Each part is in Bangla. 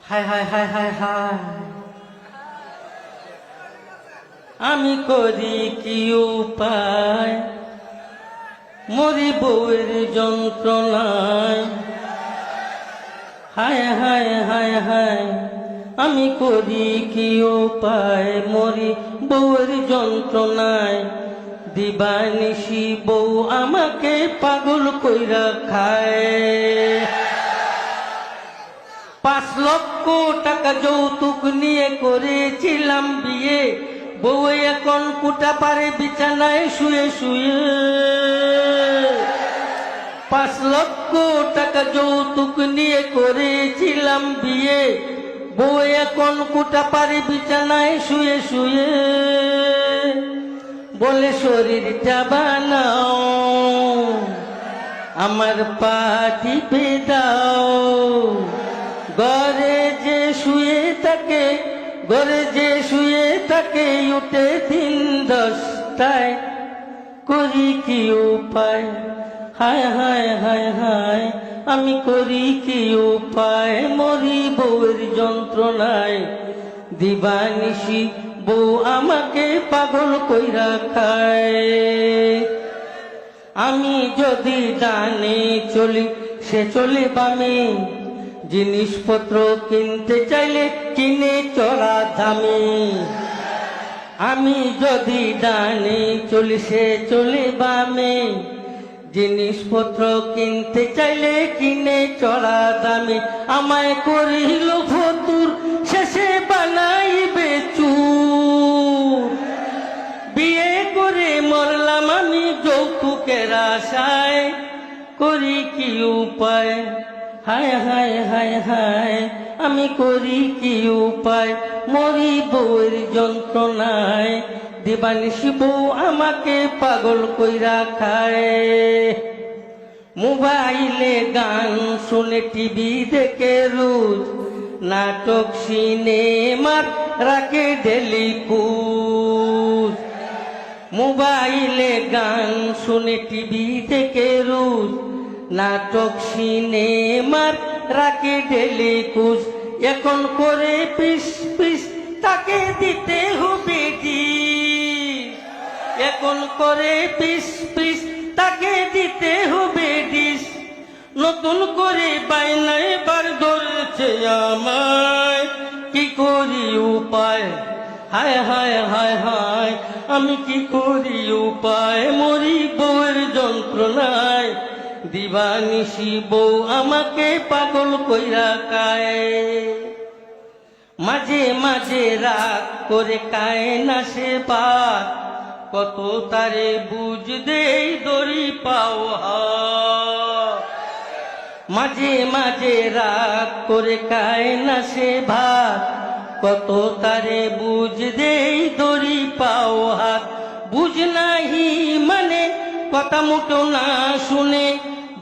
হায় হায় হায় হায় হায়, আমি করি কি উপায়, মরি বউয়ের যন্ত্রণায়। হায় হায় হায় হায়, আমি করি কি উপায়, মরি বউয়ের যন্ত্রণায়। দিবানিশি বউ আমাকে পাগল কইরা খায়। 5 লক্ষ টাকা যৌতুক নিয়ে করেছিলাম বিয়ে, বউ এখন কুটা পারে বিছানায় শুয়ে শুয়ে। 5 লক্ষ টাকা যৌতুক নিয়ে করেছিলাম বিয়ে, বউ এখন কুটা পারে বিছানায় শুয়ে শুয়ে। বলে শরীরটা বানাও, আমার পা টিপে দাও। ঘরে যে শুয়ে থাকে, ঘরে যে শুয়ে থাকে, উঠে 10টায়। করি কি উপায়, হায় হায় হায় হায়, আমি করি কি উপায়, মরি বউয়ের যন্ত্রণায়। দিবানিশি বউ আমাকে পাগল কইরা খায়। আমি যদি ডানে চলি, সে চলে বামে। জিনিসপত্র কিনতে চাইলে কিনে চড়া দামে। আমি যদি ডানে চলি, সে চলে বামে। জিনিসপত্র কিনতে চাইলে কিনে চড়া দামে। আমায় করিল ফতুর, শেষে বানাইবে চুর। বিয়ে করে মরলাম আমি যৌতুকের আশায়। করি কি উপায়, হায় হায় হায় হায়, আমি করি কি উপায়, মরি বউয়ের যন্ত্রণায়। দিবানিশি বউ আমাকে পাগল কইরা খায়। মোবাইলে গান শুনে, টিভি দেখে রোজ, নাটক সিনেমার রাখে ডেলি পুজ। মোবাইলে গান শুনে, টিভি দেখে রোজ, নাটক সিনেমার রাখে ডেলি কুজ। এখন করে পিস পিস, তাকে দিতে হবে ডিশ। এখন করে পিস পিস, তাকে দিতে হবে ডিশ। নতুন করে বাইনা এবার ধরেছে আমায়, কি করি উপায়, হায় হায় হায় হায়, আমি কি করি উপায়, মরি বউয়ের যন্ত্রণায়। দিবানিশি বউ আমাকে পাগল কইরা খায়। মাঝে মাঝে রাগ করে খায় না সে ভাত, কত তারে বুঝ দেই দড়ি পাও হাত। মাঝে মাঝে রাগ করে খায় না সে ভাত, কত তারে বুঝ দেই দড়ি পাও হাত। বুঝ নাহি মানে কথা মুটো না শুনে,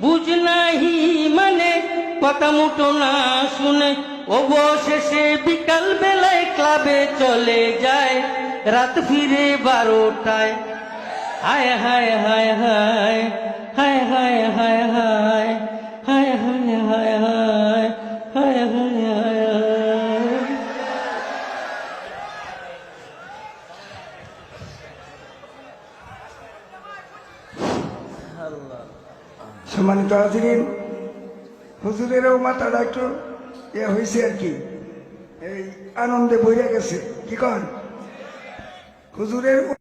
বুঝ নাহি মানে কথা মুটো না শুনে। অবশেষে বিকাল বেলায় ক্লাবে চলে যায়, রাত ফিরে 12টায়। হায় হায় হায় হায়, হায় হায় হায় হায়, হায় হায় হায় হায়, হায় হায় হায়। সম্মানিত হাজিরিন, হুজুরেরও মাথাটা একটু হয়েছে আর কি, এই আনন্দে বইয়া গেছে। কি কন হুজুরের